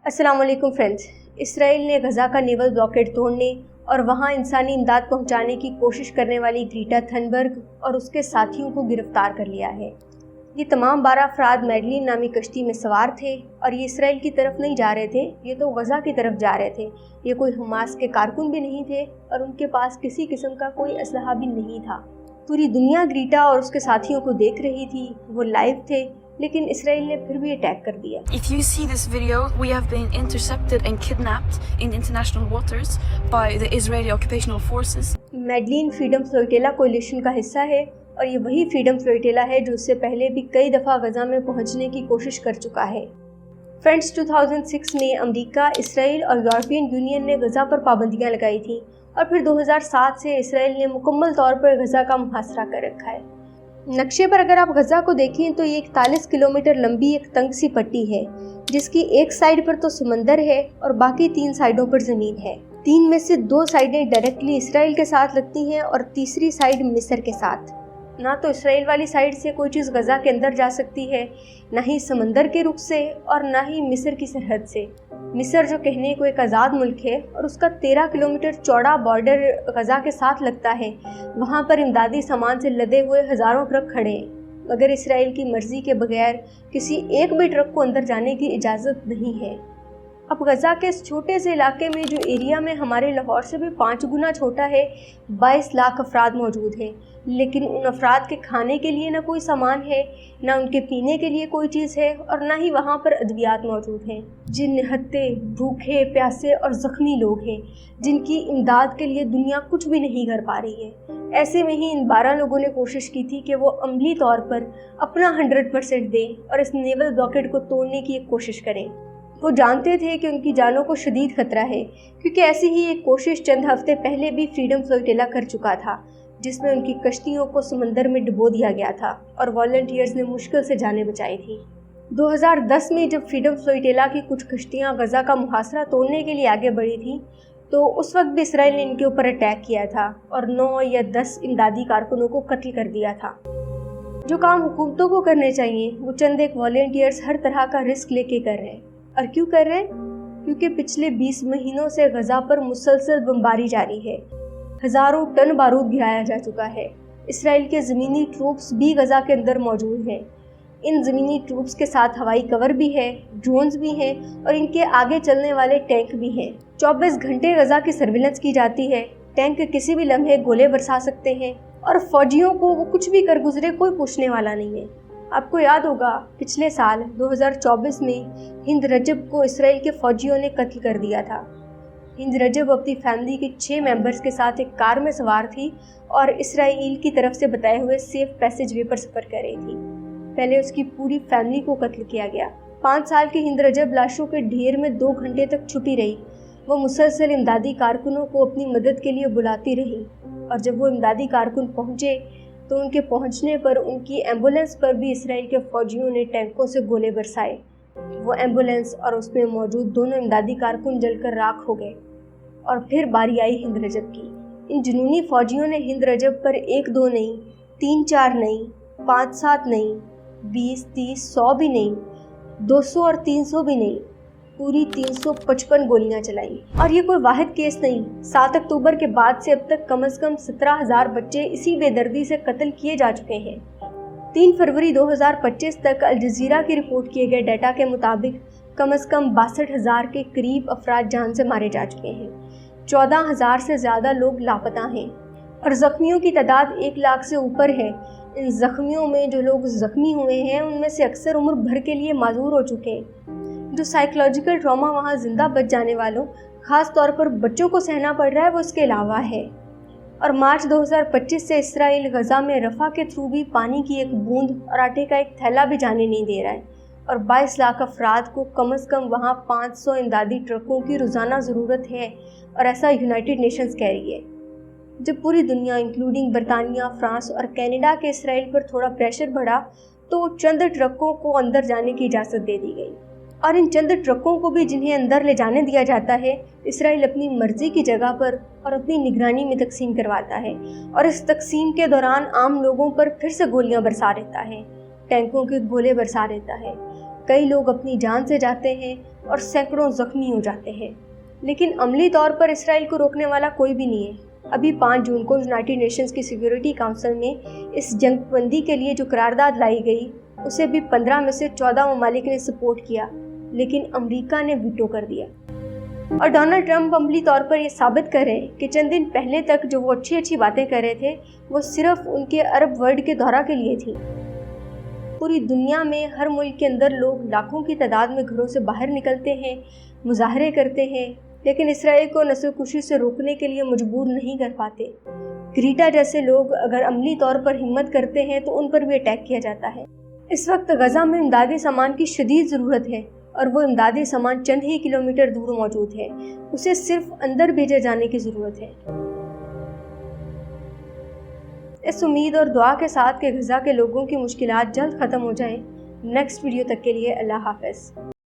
अस्सलाम वालेकुम friends. Israel ने गज़ा का नेवल ब्लॉकेड तोड़ने और वहां इंसानी इमदाद पहुंचाने की कोशिश करने वाली ग्रीटा थनबर्ग और उसके साथियों को गिरफ्तार कर लिया है। ये तमाम 12 अफराद मैडलिन नामी कश्ती में सवार थे और ये इसराइल की तरफ नहीं जा रहे थे, ये तो गज़ा की तरफ जा रहे थे। ये कोई हमास के कारकुन भी नहीं थे और उनके पास किसी किस्म का कोई असलहा भी नहीं था। पूरी दुनिया ग्रीटा और उसके साथियों को देख रही थी, वो लाइव थे, लेकिन इसराइल ने फिर भी अटैक कर दिया। If you see this video, we have been intercepted and kidnapped in international waters by the Israeli occupational forces. Madleen Freedom Flotilla Coalition का हिस्सा है और ये वही फ्रीडम फ्लोटिला है जो इससे पहले भी कई दफ़ा गज़ा में पहुंचने की कोशिश कर चुका है। फ्रेंड्स, 2006 में अमेरिका, इसराइल और यूरोपियन यूनियन ने गज़ा पर पाबंदियां लगाई थी और फिर 2007 से इसराइल ने मुकम्मल तौर पर गज़ा का मुहासरा कर रखा है। नक्शे पर अगर आप गज़ा को देखें तो ये 41 किलोमीटर लंबी एक तंग सी पट्टी है, जिसकी एक साइड पर तो समंदर है और बाकी 3 साइडों पर ज़मीन है। 3 में से 2 साइडें डायरेक्टली इसराइल के साथ लगती हैं और तीसरी साइड मिस्र के साथ। ना तो इसराइल वाली साइड से कोई चीज़ गज़ा के अंदर जा सकती है, ना ही समंदर के रुख से और ना ही मिस्र की सरहद से। मिस्र जो कहने को एक आज़ाद मुल्क है और उसका 13 किलोमीटर चौड़ा बॉर्डर गज़ा के साथ लगता है, वहाँ पर इमदादी सामान से लदे हुए हज़ारों ट्रक खड़े हैं, मगर इसराइल की मर्ज़ी के बगैर किसी एक भी ट्रक को अंदर जाने की इजाज़त नहीं है। अब गज़ा के इस छोटे से इलाके में, जो एरिया में हमारे लाहौर से भी 5 गुना छोटा है, 22 लाख अफराद मौजूद हैं, लेकिन उन अफराद के खाने के लिए ना कोई सामान है, ना उनके पीने के लिए कोई चीज़ है और ना ही वहाँ पर अद्वियात मौजूद हैं। जिन निहत्ते, भूखे, प्यासे और ज़ख्मी लोग हैं, जिनकी इमदाद के लिए दुनिया कुछ भी नहीं कर पा रही है। ऐसे में ही इन 12 लोगों ने कोशिश की थी कि वो अमली तौर पर अपना 100% दें और इस नेवल ब्लॉकेड को तोड़ने की एक कोशिश करें। वो जानते थे कि उनकी जानों को शदीद खतरा है, क्योंकि ऐसी ही एक कोशिश चंद हफ्ते पहले भी फ्रीडम फ्लोटिला कर चुका था, जिसमें उनकी कश्तियों को समंदर में डुबो दिया गया था और वॉलंटियर्स ने मुश्किल से जानें बचाई थी। 2010 में जब फ्रीडम फ्लोटिला की कुछ कश्तियाँ गज़ा का मुहासरा तोड़ने के लिए आगे बढ़ी थी, तो उस वक्त भी इसराइल ने इनके ऊपर अटैक किया था और 9 या 10 इमदादी कारकुनों को कत्ल कर दिया था। जो काम हुकूमतों को करने चाहिए, वो चंद एक वॉलंटियर्स हर तरह का रिस्क लेके कर रहे हैं। और क्यों कर रहे हैं? क्योंकि पिछले 20 महीनों से गज़ा पर मुसलसल बमबारी जारी है। हज़ारों टन बारूद गिराया जा चुका है। इसराइल के ज़मीनी ट्रूप्स भी गज़ा के अंदर मौजूद हैं। इन ज़मीनी ट्रूप्स के साथ हवाई कवर भी है, ड्रोन्स भी हैं और इनके आगे चलने वाले टैंक भी हैं। 24 घंटे गज़ा की सर्विलेंस की जाती है। टैंक किसी भी लम्हे गोले बरसा सकते हैं और फौजियों को वो कुछ भी कर गुजरे कोई पूछने वाला नहीं है। आपको याद होगा, पिछले साल 2024 में हिंद रजब को इसराइल के फौजियों ने कत्ल कर दिया था। हिंद रजब अपनी फैमिली के 6 मेंबर्स के साथ एक कार में सवार थी और इसराइल की तरफ से बताए हुए सेफ पैसेज वे पर सफ़र कर रही थी। पहले उसकी पूरी फैमिली को कत्ल किया गया। 5 साल की हिंद रजब लाशों के ढेर में 2 घंटे तक छुपी रही। वो मुसलसल इमदादी कारकुनों को अपनी मदद के लिए बुलाती रही और जब वो इमदादी कारकुन पहुँचे तो उनके पहुंचने पर उनकी एम्बुलेंस पर भी इसराइल के फौजियों ने टैंकों से गोले बरसाए। वो एम्बुलेंस और उसमें मौजूद दोनों इमदादी कारकुन जलकर राख हो गए। और फिर बारी आई हिंद रजब की। इन जुनूनी फौजियों ने हिंद रजब पर 1-2 नहीं, 3-4 नहीं, 5-7 नहीं, 20-30, 100 भी नहीं, 200 और 300 भी नहीं, पूरी 355 गोलियां चलाई। और ये कोई वाहिद केस नहीं। 7 अक्टूबर के बाद से अब तक कम से कम 17,000 बच्चे इसी बेदर्दी से कत्ल किए जा चुके हैं। 3 फरवरी 2025 तक अल जज़ीरा की रिपोर्ट किए गए डाटा के मुताबिक कम से कम 62,000 के करीब अफराद जान से मारे जा चुके हैं। 14,000 से ज़्यादा लोग लापता हैं और ज़ख्मियों की तादाद 1 लाख से ऊपर है। इन ज़ख्मियों में जो लोग ज़ख्मी हुए हैं, उनमें से अक्सर उम्र भर के लिए माजूर हो चुके हैं। जो साइकोलॉजिकल ट्रॉमा वहाँ ज़िंदा बच जाने वालों, ख़ास तौर पर बच्चों को सहना पड़ रहा है, वो इसके अलावा है। और मार्च 2025 से इसराइल गज़ा में रफ़ा के थ्रू भी पानी की एक बूंद और आटे का एक थैला भी जाने नहीं दे रहा है और 22 लाख अफराद को कम से कम वहाँ 500 इमदादी ट्रकों की रोज़ाना ज़रूरत है और ऐसा यूनाइटेड नेशंस कह रही है। जब पूरी दुनिया इंक्लूडिंग बरतानिया, फ्रांस और कनाडा के इसराइल पर थोड़ा प्रेशर बढ़ा तो चंद ट्रकों को अंदर जाने की इजाज़त दे दी गई। और इन चंद ट्रकों को भी जिन्हें अंदर ले जाने दिया जाता है, इसराइल अपनी मर्जी की जगह पर और अपनी निगरानी में तकसीम करवाता है और इस तकसीम के दौरान आम लोगों पर फिर से गोलियां बरसा देता है, टैंकों के गोले बरसा देता है। कई लोग अपनी जान से जाते हैं और सैकड़ों जख्मी हो जाते हैं, लेकिन अमली तौर पर इसराइल को रोकने वाला कोई भी नहीं है। अभी 5 जून को यूनाइटेड नेशंस की सिक्योरिटी काउंसिल में इस जंगबंदी के लिए जो करारदाद लाई गई, उसे भी 15 में से 14 ममालिक ने सपोर्ट किया, लेकिन अमेरिका ने वीटो कर दिया। और डोनाल्ड ट्रंप अमली तौर पर ये साबित कर रहे हैं कि चंद दिन पहले तक जो वो अच्छी बातें कर रहे थे, वो सिर्फ उनके अरब वर्ल्ड के दौरा के लिए थी। पूरी दुनिया में हर मुल्क के अंदर लोग लाखों की तादाद में घरों से बाहर निकलते हैं, मुजाहरे करते हैं, लेकिन इसराइल को नस्लकुशी से रोकने के लिए मजबूर नहीं कर पाते। ग्रीटा जैसे लोग अगर अमली तौर पर हिम्मत करते हैं तो उन पर भी अटैक किया जाता है। इस वक्त गजा में इमदादी सामान की शदीद ज़रूरत है और वो इमदादी सामान चंद ही किलोमीटर दूर मौजूद है। उसे सिर्फ अंदर भेजे जाने की ज़रूरत है। इस उम्मीद और दुआ के साथ कि गजा के लोगों की मुश्किलात जल्द ख़त्म हो जाएं। नेक्स्ट वीडियो तक के लिए अल्लाह हाफ़िज़।